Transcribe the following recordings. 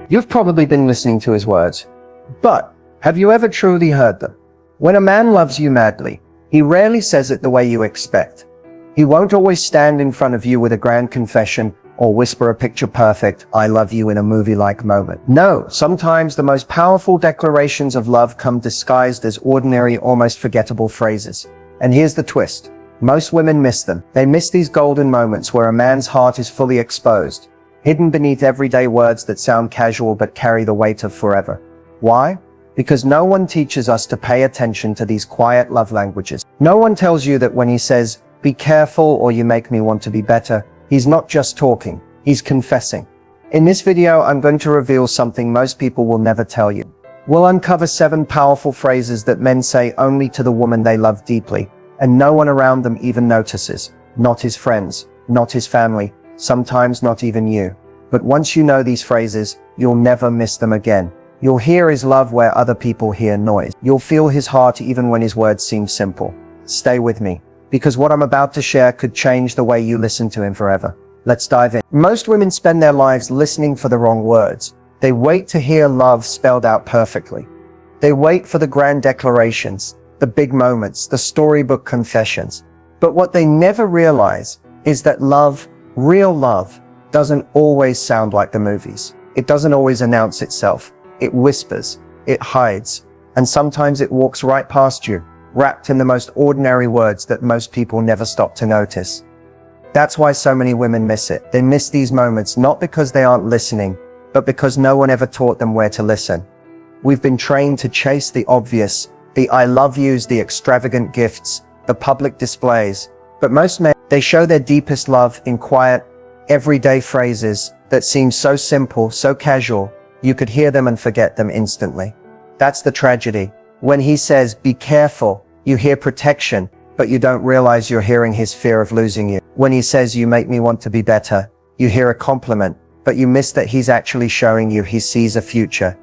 You've probably been listening to his words, but have you ever truly heard them? When a man loves you madly, he rarely says it the way you expect. He won't always stand in front of you with a grand confession or whisper a picture-perfect "I love you" in a movie-like moment. No, sometimes the most powerful declarations of love come disguised as ordinary, almost forgettable phrases. And here's the twist. Most women miss them. They miss these golden moments where a man's heart is fully exposed, hidden beneath everyday words that sound casual but carry the weight of forever. Why? Because no one teaches us to pay attention to these quiet love languages. No one tells you that when he says, "Be careful" or "You make me want to be better," he's not just talking, he's confessing. In this video, I'm going to reveal something most people will never tell you. We'll uncover 7 powerful phrases that men say only to the woman they love deeply, and no one around them even notices. Not his friends, not his family, sometimes not even you. But once you know these phrases, you'll never miss them again. You'll hear his love where other people hear noise. You'll feel his heart even when his words seem simple. Stay with me, because what I'm about to share could change the way you listen to him forever. Let's dive in. Most women spend their lives listening for the wrong words. They wait to hear love spelled out perfectly. They wait for the grand declarations, the big moments, the storybook confessions. But what they never realize is that love, real love, doesn't always sound like the movies. It doesn't always announce itself. It whispers, it hides, and sometimes it walks right past you, wrapped in the most ordinary words that most people never stop to notice. That's why so many women miss it. They miss these moments not because they aren't listening, but because no one ever taught them where to listen. We've been trained to chase the obvious, the "I love yous," the extravagant gifts, the public displays. But most men, they show their deepest love in quiet, everyday phrases that seem so simple, so casual, you could hear them and forget them instantly. That's the tragedy. When he says, "Be careful," you hear protection, but you don't realize you're hearing his fear of losing you. When he says, "You make me want to be better," you hear a compliment, but you miss that he's actually showing you he sees a future,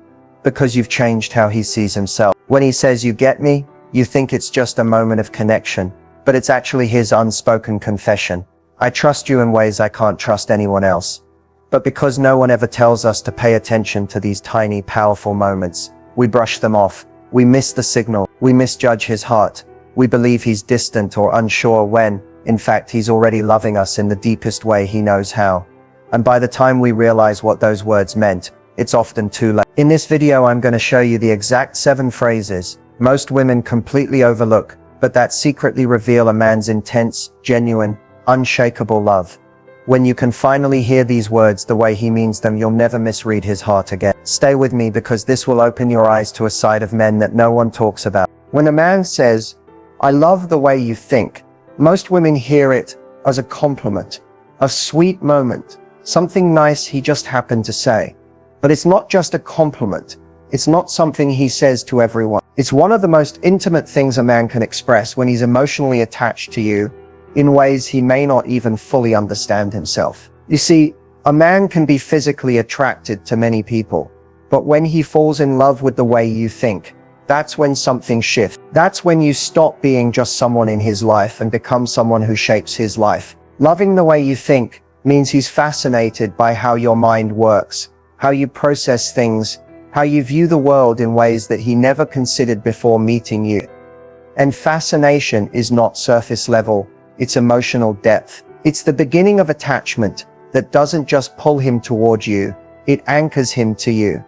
because you've changed how he sees himself. When he says, "You get me," you think it's just a moment of connection, but it's actually his unspoken confession. "I trust you in ways I can't trust anyone else." But because no one ever tells us to pay attention to these tiny, powerful moments, we brush them off. We miss the signal. We misjudge his heart. We believe he's distant or unsure when, in fact, he's already loving us in the deepest way he knows how. And by the time we realize what those words meant, it's often too late. In this video, I'm going to show you the exact 7 phrases most women completely overlook, but that secretly reveal a man's intense, genuine, unshakable love. When you can finally hear these words the way he means them, you'll never misread his heart again. Stay with me, because this will open your eyes to a side of men that no one talks about. When a man says, "I love the way you think," most women hear it as a compliment, a sweet moment, something nice he just happened to say. But it's not just a compliment. It's not something he says to everyone. It's one of the most intimate things a man can express when he's emotionally attached to you in ways he may not even fully understand himself. You see, a man can be physically attracted to many people, but when he falls in love with the way you think, that's when something shifts. That's when you stop being just someone in his life and become someone who shapes his life. Loving the way you think means he's fascinated by how your mind works, how you process things, how you view the world in ways that he never considered before meeting you. And fascination is not surface level, it's emotional depth. It's the beginning of attachment that doesn't just pull him toward you, it anchors him to you.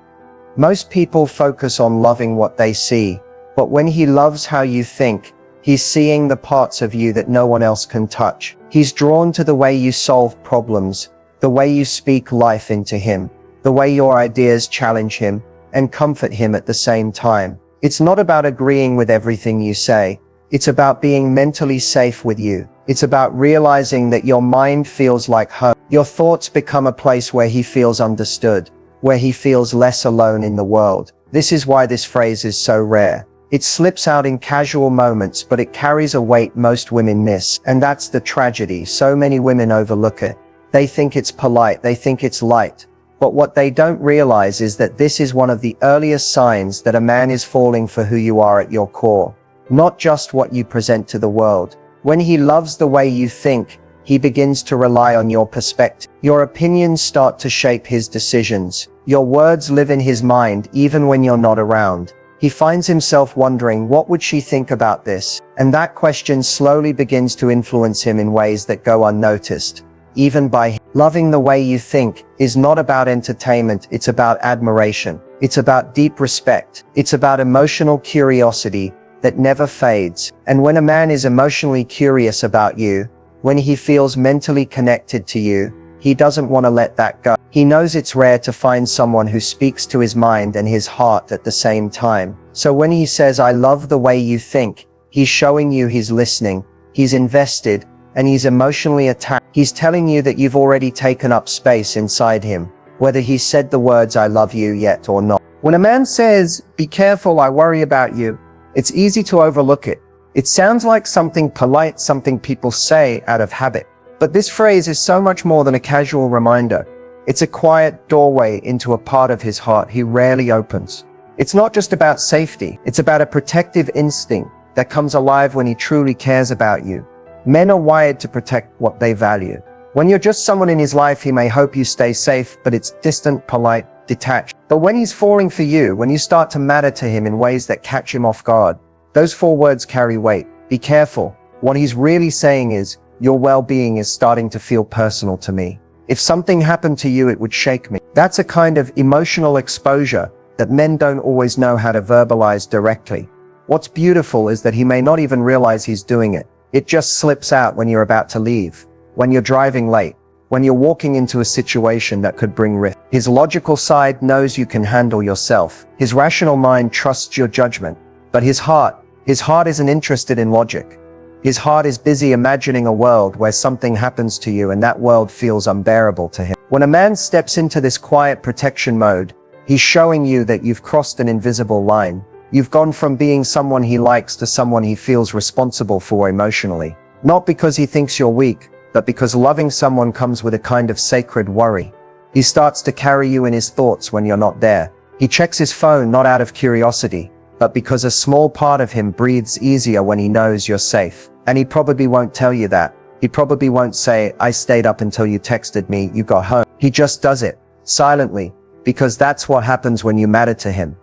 Most people focus on loving what they see, but when he loves how you think, he's seeing the parts of you that no one else can touch. He's drawn to the way you solve problems, the way you speak life into him, the way your ideas challenge him and comfort him at the same time. It's not about agreeing with everything you say. It's about being mentally safe with you. It's about realizing that your mind feels like home. Your thoughts become a place where he feels understood, where he feels less alone in the world. This is why this phrase is so rare. It slips out in casual moments, but it carries a weight most women miss. And that's the tragedy. So many women overlook it. They think it's polite, they think it's light. But what they don't realize is that this is one of the earliest signs that a man is falling for who you are at your core, not just what you present to the world. When he loves the way you think, he begins to rely on your perspective. Your opinions start to shape his decisions. Your words live in his mind even when you're not around. He finds himself wondering, what would she think about this? And that question slowly begins to influence him in ways that go unnoticed, even by him. Loving the way you think is not about entertainment, it's about admiration. It's about deep respect. It's about emotional curiosity that never fades. And when a man is emotionally curious about you, when he feels mentally connected to you, he doesn't want to let that go. He knows it's rare to find someone who speaks to his mind and his heart at the same time. So when he says, "I love the way you think," he's showing you he's listening, he's invested, and he's emotionally attached. He's telling you that you've already taken up space inside him, whether he's said the words "I love you" yet or not. When a man says, "Be careful, I worry about you," it's easy to overlook it. It sounds like something polite, something people say out of habit. But this phrase is so much more than a casual reminder. It's a quiet doorway into a part of his heart he rarely opens. It's not just about safety, it's about a protective instinct that comes alive when he truly cares about you. Men are wired to protect what they value. When you're just someone in his life, he may hope you stay safe, but it's distant, polite, detached. But when he's falling for you, when you start to matter to him in ways that catch him off guard, those 4 words carry weight. Be careful. What he's really saying is, your well-being is starting to feel personal to me. If something happened to you, it would shake me. That's a kind of emotional exposure that men don't always know how to verbalize directly. What's beautiful is that he may not even realize he's doing it. It just slips out when you're about to leave, when you're driving late, when you're walking into a situation that could bring risk. His logical side knows you can handle yourself. His rational mind trusts your judgment. But his heart isn't interested in logic. His heart is busy imagining a world where something happens to you and that world feels unbearable to him. When a man steps into this quiet protection mode, he's showing you that you've crossed an invisible line. You've gone from being someone he likes to someone he feels responsible for emotionally. Not because he thinks you're weak, but because loving someone comes with a kind of sacred worry. He starts to carry you in his thoughts when you're not there. He checks his phone not out of curiosity, but because a small part of him breathes easier when he knows you're safe. And he probably won't tell you that. He probably won't say, "I stayed up until you texted me, you got home." He just does it, silently, because that's what happens when you matter to him.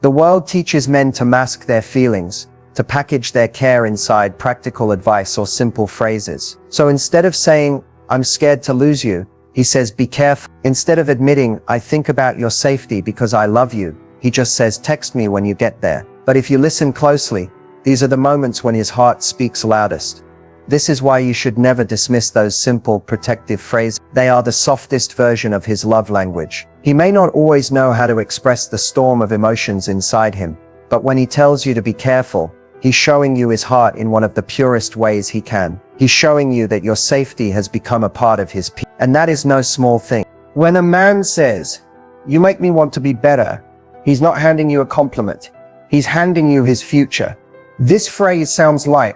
The world teaches men to mask their feelings, to package their care inside practical advice or simple phrases. So instead of saying, "I'm scared to lose you," he says, "Be careful." Instead of admitting, "I think about your safety because I love you," he just says, "Text me when you get there." But if you listen closely, these are the moments when his heart speaks loudest. This is why you should never dismiss those simple, protective phrases. They are the softest version of his love language. He may not always know how to express the storm of emotions inside him, but when he tells you to be careful, he's showing you his heart in one of the purest ways he can. He's showing you that your safety has become a part of his peace. And that is no small thing. When a man says, "You make me want to be better," he's not handing you a compliment. He's handing you his future. This phrase sounds light,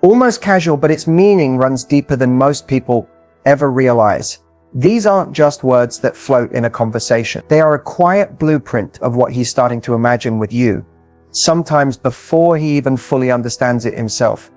almost casual, but its meaning runs deeper than most people ever realize. These aren't just words that float in a conversation. They are a quiet blueprint of what he's starting to imagine with you, sometimes before he even fully understands it himself.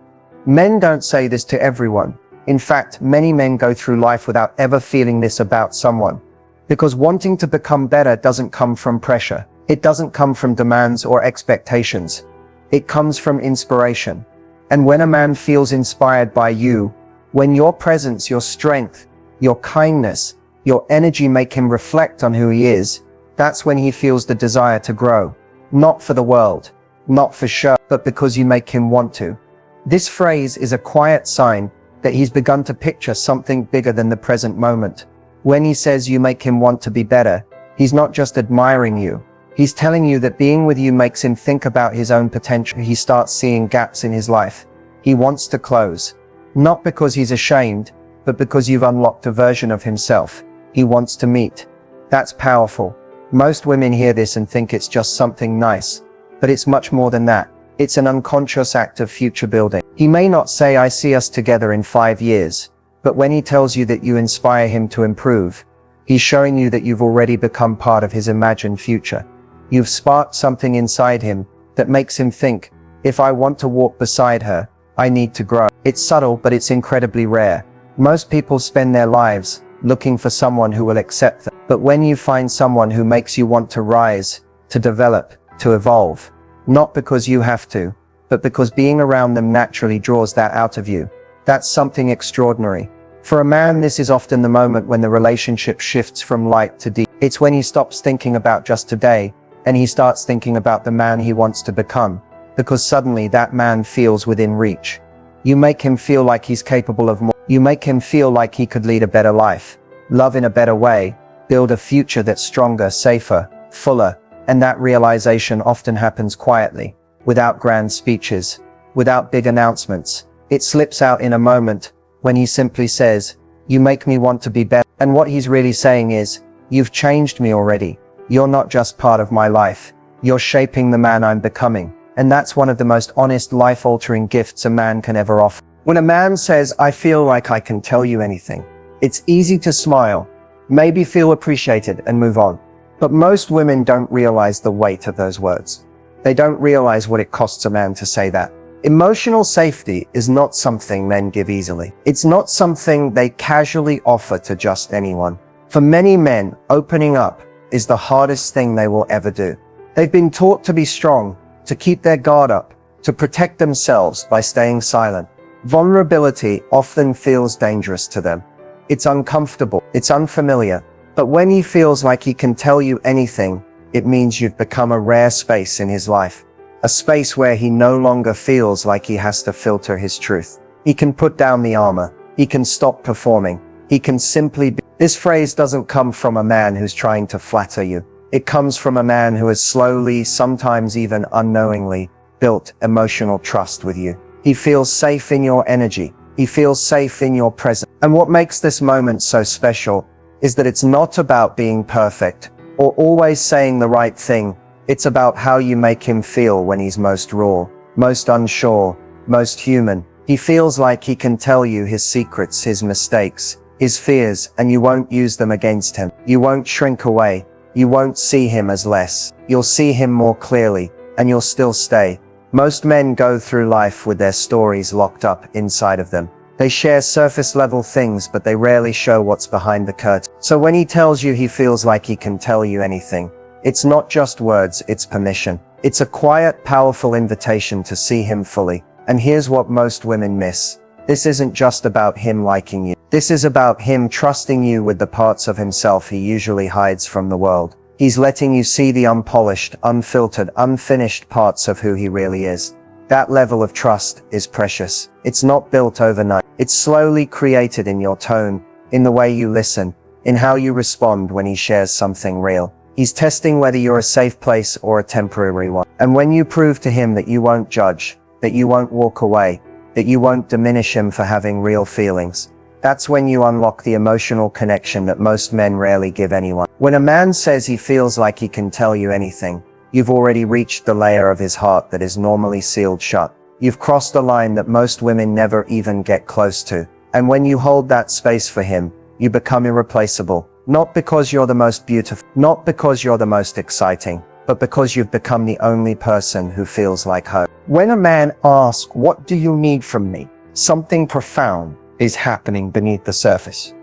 Men don't say this to everyone. In fact, many men go through life without ever feeling this about someone. Because wanting to become better doesn't come from pressure. It doesn't come from demands or expectations. It comes from inspiration. And when a man feels inspired by you, when your presence, your strength, your kindness, your energy make him reflect on who he is, that's when he feels the desire to grow. Not for the world, not for show, but because you make him want to. This phrase is a quiet sign that he's begun to picture something bigger than the present moment. When he says you make him want to be better, he's not just admiring you. He's telling you that being with you makes him think about his own potential. He starts seeing gaps in his life. He wants to close. Not because he's ashamed, but because you've unlocked a version of himself he wants to meet. That's powerful. Most women hear this and think it's just something nice. But it's much more than that. It's an unconscious act of future building. He may not say, "I see us together in 5 years," but when he tells you that you inspire him to improve, he's showing you that you've already become part of his imagined future. You've sparked something inside him that makes him think, "If I want to walk beside her, I need to grow." It's subtle, but it's incredibly rare. Most people spend their lives looking for someone who will accept them. But when you find someone who makes you want to rise, to develop, to evolve, not because you have to, but because being around them naturally draws that out of you, that's something extraordinary. For a man, this is often the moment when the relationship shifts from light to deep. It's when he stops thinking about just today, and he starts thinking about the man he wants to become, because suddenly that man feels within reach. You make him feel like he's capable of more. You make him feel like he could lead a better life, love in a better way, build a future that's stronger, safer, fuller, and that realization often happens quietly, without grand speeches, without big announcements. It slips out in a moment, when he simply says, "You make me want to be better." And what he's really saying is, "You've changed me already. You're not just part of my life. You're shaping the man I'm becoming." And that's one of the most honest, life-altering gifts a man can ever offer. When a man says, "I feel like I can tell you anything," it's easy to smile, maybe feel appreciated and move on. But most women don't realize the weight of those words. They don't realize what it costs a man to say that. Emotional safety is not something men give easily. It's not something they casually offer to just anyone. For many men, opening up is the hardest thing they will ever do. They've been taught to be strong, to keep their guard up, to protect themselves by staying silent. Vulnerability often feels dangerous to them. It's uncomfortable, it's unfamiliar. But when he feels like he can tell you anything, it means you've become a rare space in his life. A space where he no longer feels like he has to filter his truth. He can put down the armor. He can stop performing. He can simply be. This phrase doesn't come from a man who's trying to flatter you. It comes from a man who has slowly, sometimes even unknowingly, built emotional trust with you. He feels safe in your energy. He feels safe in your presence. And what makes this moment so special is that it's not about being perfect or always saying the right thing. It's about how you make him feel when he's most raw, most unsure, most human. He feels like he can tell you his secrets, his mistakes, his fears, and you won't use them against him. You won't shrink away. You won't see him as less. You'll see him more clearly, and you'll still stay. Most men go through life with their stories locked up inside of them. They share surface-level things, but they rarely show what's behind the curtain. So when he tells you he feels like he can tell you anything, it's not just words, it's permission. It's a quiet, powerful invitation to see him fully. And here's what most women miss. This isn't just about him liking you. This is about him trusting you with the parts of himself he usually hides from the world. He's letting you see the unpolished, unfiltered, unfinished parts of who he really is. That level of trust is precious. It's not built overnight. It's slowly created in your tone, in the way you listen, in how you respond when he shares something real. He's testing whether you're a safe place or a temporary one. And when you prove to him that you won't judge, that you won't walk away, that you won't diminish him for having real feelings, that's when you unlock the emotional connection that most men rarely give anyone. When a man says he feels like he can tell you anything, you've already reached the layer of his heart that is normally sealed shut. You've crossed a line that most women never even get close to. And when you hold that space for him, you become irreplaceable. Not because you're the most beautiful, not because you're the most exciting, but because you've become the only person who feels like home. When a man asks, "What do you need from me?" something profound is happening beneath the surface.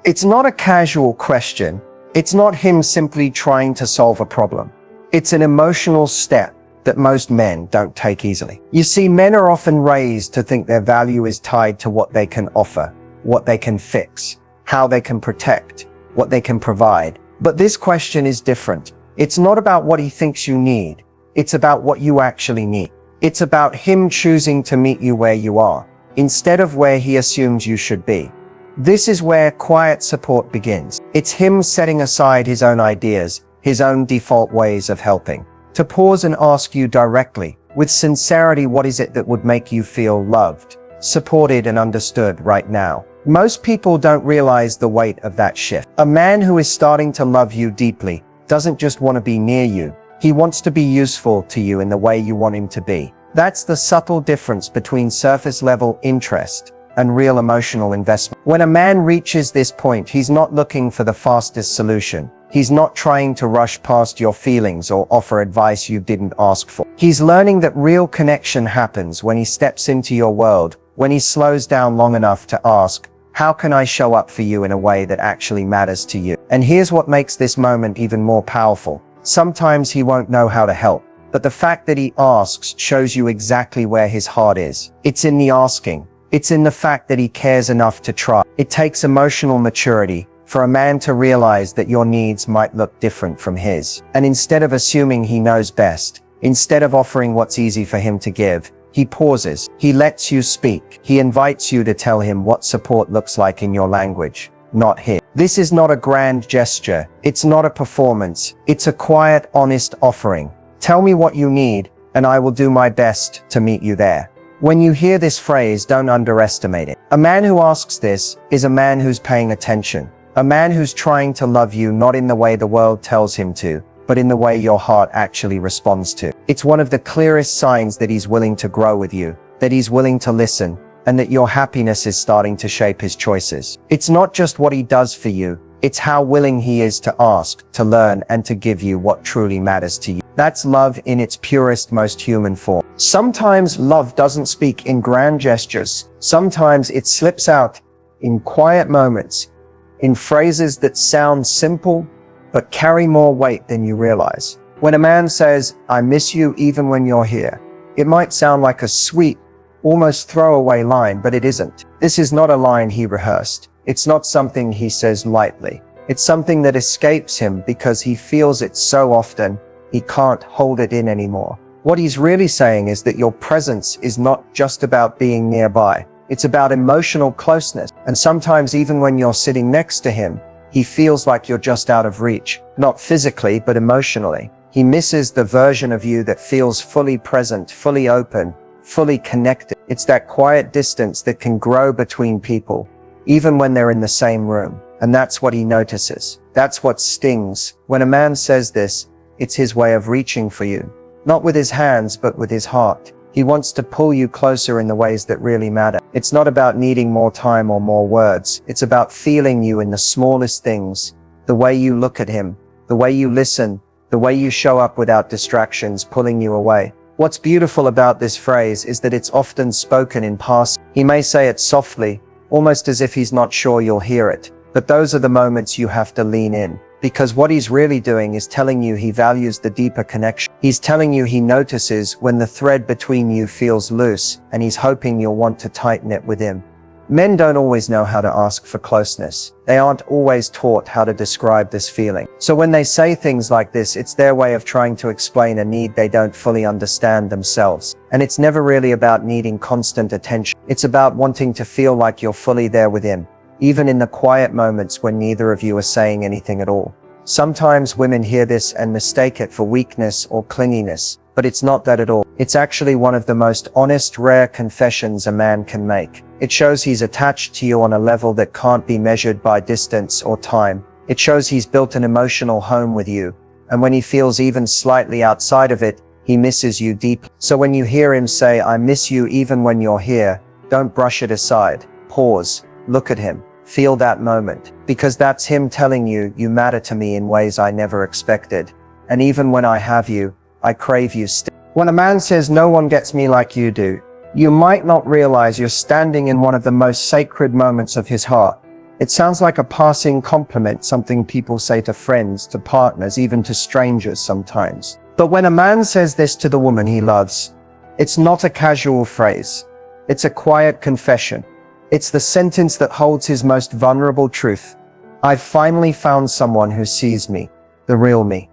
It's not a casual question. It's not him simply trying to solve a problem. It's an emotional step that most men don't take easily. You see, men are often raised to think their value is tied to what they can offer, what they can fix, how they can protect, what they can provide. But this question is different. It's not about what he thinks you need. It's about what you actually need. It's about him choosing to meet you where you are, instead of where he assumes you should be. This is where quiet support begins. It's him setting aside his own ideas, his own default ways of helping, to pause and ask you directly, with sincerity, what is it that would make you feel loved, supported, and understood right now? Most people don't realize the weight of that shift. A man who is starting to love you deeply doesn't just want to be near you. He wants to be useful to you in the way you want him to be. That's the subtle difference between surface-level interest and real emotional investment. When a man reaches this point, he's not looking for the fastest solution. He's not trying to rush past your feelings or offer advice you didn't ask for. He's learning that real connection happens when he steps into your world, when he slows down long enough to ask, "How can I show up for you in a way that actually matters to you?" And here's what makes this moment even more powerful. Sometimes he won't know how to help, but the fact that he asks shows you exactly where his heart is. It's in the asking. It's in the fact that he cares enough to try. It takes emotional maturity for a man to realize that your needs might look different from his. And instead of assuming he knows best, instead of offering what's easy for him to give, he pauses. He lets you speak. He invites you to tell him what support looks like in your language, not his. This is not a grand gesture. It's not a performance. It's a quiet, honest offering. Tell me what you need, and I will do my best to meet you there. When you hear this phrase, don't underestimate it. A man who asks this is a man who's paying attention. A man who's trying to love you not in the way the world tells him to, but in the way your heart actually responds to. It's one of the clearest signs that he's willing to grow with you, that he's willing to listen, and that your happiness is starting to shape his choices. It's not just what he does for you, it's how willing he is to ask, to learn, and to give you what truly matters to you. That's love in its purest, most human form. Sometimes love doesn't speak in grand gestures. Sometimes it slips out in quiet moments, in phrases that sound simple, but carry more weight than you realize. When a man says, "I miss you even when you're here," it might sound like a sweet, almost throwaway line, but it isn't. This is not a line he rehearsed. It's not something he says lightly. It's something that escapes him because he feels it so often, he can't hold it in anymore. What he's really saying is that your presence is not just about being nearby. It's about emotional closeness. And sometimes even when you're sitting next to him, he feels like you're just out of reach. Not physically, but emotionally. He misses the version of you that feels fully present, fully open, fully connected. It's that quiet distance that can grow between people, even when they're in the same room. And that's what he notices. That's what stings. When a man says this, it's his way of reaching for you. Not with his hands, but with his heart. He wants to pull you closer in the ways that really matter. It's not about needing more time or more words. It's about feeling you in the smallest things. The way you look at him, the way you listen, the way you show up without distractions pulling you away. What's beautiful about this phrase is that it's often spoken in passing. He may say it softly, almost as if he's not sure you'll hear it. But those are the moments you have to lean in. Because what he's really doing is telling you he values the deeper connection. He's telling you he notices when the thread between you feels loose, and he's hoping you'll want to tighten it with him. Men don't always know how to ask for closeness. They aren't always taught how to describe this feeling. So when they say things like this, it's their way of trying to explain a need they don't fully understand themselves. And it's never really about needing constant attention. It's about wanting to feel like you're fully there with him, even in the quiet moments when neither of you are saying anything at all. Sometimes women hear this and mistake it for weakness or clinginess, but it's not that at all. It's actually one of the most honest, rare confessions a man can make. It shows he's attached to you on a level that can't be measured by distance or time. It shows he's built an emotional home with you, and when he feels even slightly outside of it, he misses you deeply. So when you hear him say, "I miss you even when you're here," don't brush it aside. Pause, look at him. Feel that moment, because that's him telling you, "You matter to me in ways I never expected. And even when I have you, I crave you still." When a man says, "No one gets me like you do," you might not realize you're standing in one of the most sacred moments of his heart. It sounds like a passing compliment, something people say to friends, to partners, even to strangers sometimes. But when a man says this to the woman he loves, it's not a casual phrase. It's a quiet confession. It's the sentence that holds his most vulnerable truth. "I've finally found someone who sees me, the real me."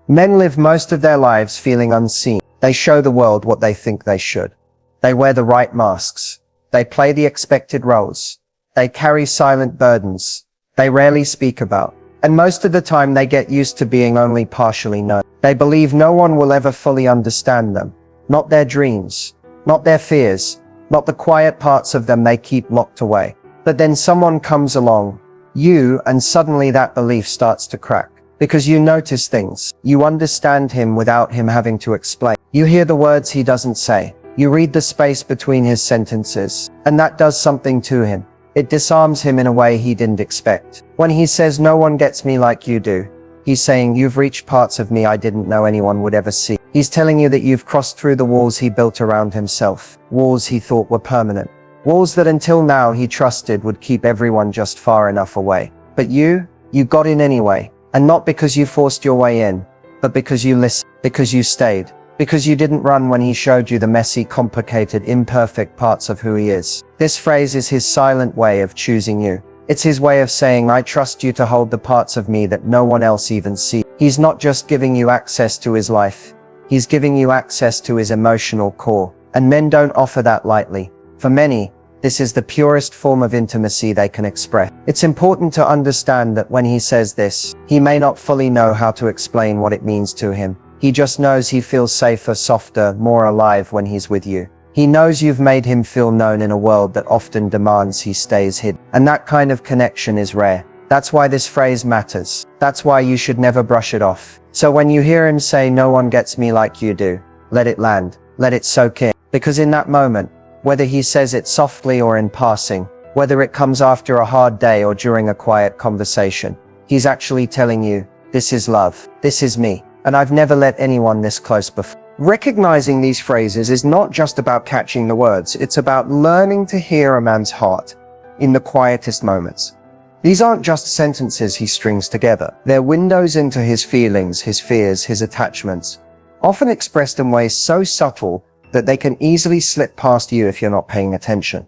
Men live most of their lives feeling unseen. They show the world what they think they should. They wear the right masks. They play the expected roles. They carry silent burdens they rarely speak about. And most of the time they get used to being only partially known. They believe no one will ever fully understand them. Not their dreams, not their fears, not the quiet parts of them they keep locked away. But then someone comes along, you, and suddenly that belief starts to crack. Because you notice things. You understand him without him having to explain. You hear the words he doesn't say. You read the space between his sentences. And that does something to him. It disarms him in a way he didn't expect. When he says, "No one gets me like you do," he's saying, "You've reached parts of me I didn't know anyone would ever see." He's telling you that you've crossed through the walls he built around himself. Walls he thought were permanent. Walls that until now he trusted would keep everyone just far enough away. But you You got in anyway. And not because you forced your way in, but because you listened, because you stayed, because you didn't run when he showed you the messy, complicated, imperfect parts of who he is. This phrase is his silent way of choosing you. It's his way of saying, I trust you to hold the parts of me that no one else even sees. He's not just giving you access to his life. He's giving you access to his emotional core. And men don't offer that lightly. For many, this is the purest form of intimacy they can express. It's important to understand that when he says this, he may not fully know how to explain what it means to him. He just knows he feels safer, softer, more alive when he's with you. He knows you've made him feel known in a world that often demands he stays hidden. And that kind of connection is rare. That's why this phrase matters. That's why you should never brush it off. So when you hear him say, no one gets me like you do, let it land. Let it soak in. Because in that moment, whether he says it softly or in passing, whether it comes after a hard day or during a quiet conversation, he's actually telling you, this is love. This is me. And I've never let anyone this close before. Recognizing these phrases is not just about catching the words. It's about learning to hear a man's heart in the quietest moments. These aren't just sentences he strings together. They're windows into his feelings, his fears, his attachments, often expressed in ways so subtle that they can easily slip past you if you're not paying attention.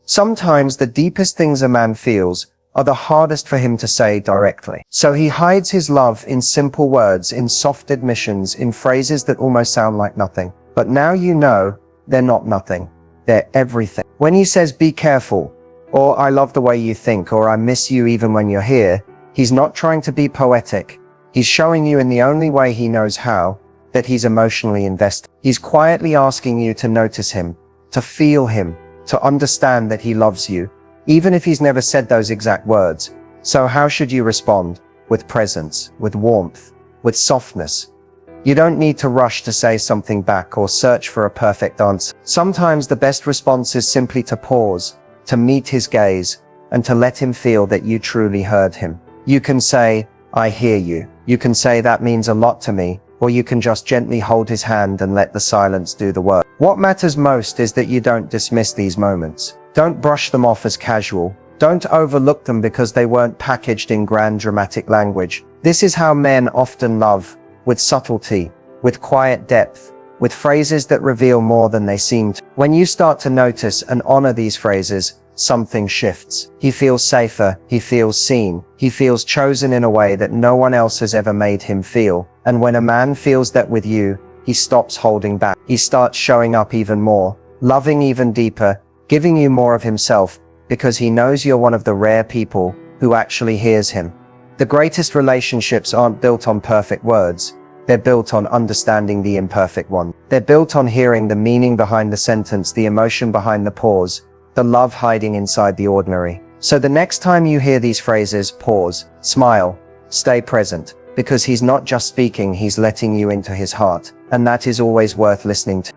Sometimes the deepest things a man feels are the hardest for him to say directly. So he hides his love in simple words, in soft admissions, in phrases that almost sound like nothing. But now you know they're not nothing. They're everything. When he says, be careful, or I love the way you think, or I miss you even when you're here, he's not trying to be poetic. He's showing you in the only way he knows how, that he's emotionally invested. He's quietly asking you to notice him, to feel him, to understand that he loves you, even if he's never said those exact words. So how should you respond? With presence, with warmth, with softness. You don't need to rush to say something back or search for a perfect answer. Sometimes the best response is simply to pause, to meet his gaze, and to let him feel that you truly heard him. You can say, I hear you. You can say, that means a lot to me. Or you can just gently hold his hand and let the silence do the work. What matters most is that you don't dismiss these moments. Don't brush them off as casual. Don't overlook them because they weren't packaged in grand dramatic language. This is how men often love, with subtlety, with quiet depth, with phrases that reveal more than they seem to. When you start to notice and honor these phrases, something shifts. He feels safer, he feels seen, he feels chosen in a way that no one else has ever made him feel. And when a man feels that with you, he stops holding back. He starts showing up even more, loving even deeper, giving you more of himself, because he knows you're one of the rare people who actually hears him. The greatest relationships aren't built on perfect words. They're built on understanding the imperfect one. They're built on hearing the meaning behind the sentence, the emotion behind the pause, the love hiding inside the ordinary. So the next time you hear these phrases, pause, smile, stay present, because he's not just speaking, he's letting you into his heart. And that is always worth listening to.